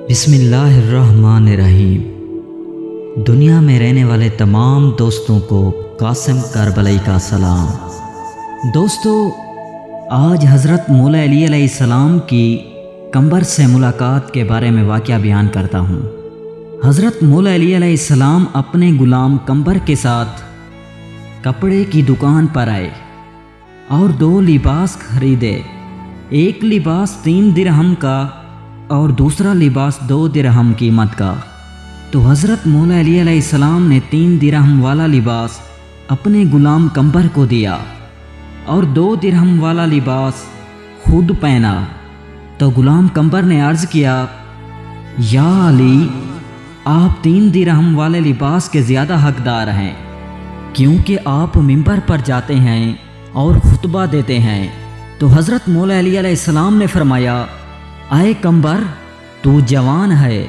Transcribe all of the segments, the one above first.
بسم اللہ الرحمن الرحیم۔ دنیا میں رہنے والے تمام دوستوں کو قاسم کربلائی کا سلام۔ دوستو، آج حضرت مولا علی علیہ السلام کی قمبر سے ملاقات کے بارے میں واقعہ بیان کرتا ہوں۔ حضرت مولا علی علیہ السلام اپنے غلام قمبر کے ساتھ کپڑے کی دکان پر آئے اور 2 لباس خریدے۔ ایک لباس 3 درہم کا اور دوسرا لباس 2 درہم قیمت کا۔ تو حضرت مولا علی علیہ السلام نے 3 درہم والا لباس اپنے غلام قمبر کو دیا اور 2 درہم والا لباس خود پہنا۔ تو غلام قمبر نے عرض کیا، یا علی، آپ 3 درہم والے لباس کے زیادہ حقدار ہیں، کیونکہ آپ منبر پر جاتے ہیں اور خطبہ دیتے ہیں۔ تو حضرت مولا علی علیہ السلام نے فرمایا، اے قمبر، تو جوان ہے،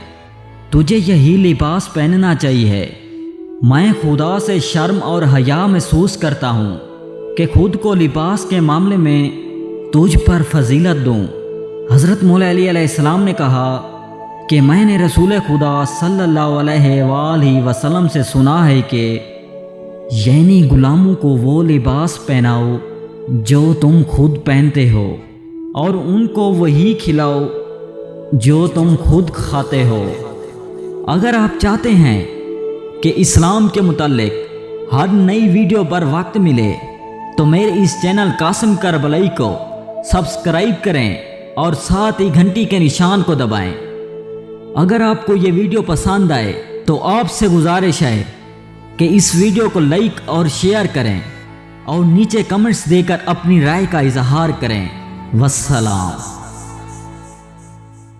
تجھے یہی لباس پہننا چاہیے۔ میں خدا سے شرم اور حیا محسوس کرتا ہوں کہ خود کو لباس کے معاملے میں تجھ پر فضیلت دوں۔ حضرت مولا علی علیہ السلام نے کہا کہ میں نے رسول خدا صلی اللہ علیہ وآلہ وسلم سے سنا ہے کہ یعنی غلاموں کو وہ لباس پہناؤ جو تم خود پہنتے ہو، اور ان کو وہی کھلاؤ جو تم خود کھاتے ہو۔ اگر آپ چاہتے ہیں کہ اسلام کے متعلق ہر نئی ویڈیو پر وقت ملے تو میرے اس چینل قاسم کربلائی کو سبسکرائب کریں اور ساتھ ہی گھنٹی کے نشان کو دبائیں۔ اگر آپ کو یہ ویڈیو پسند آئے تو آپ سے گزارش ہے کہ اس ویڈیو کو لائک اور شیئر کریں اور نیچے کمنٹس دے کر اپنی رائے کا اظہار کریں۔ والسلام۔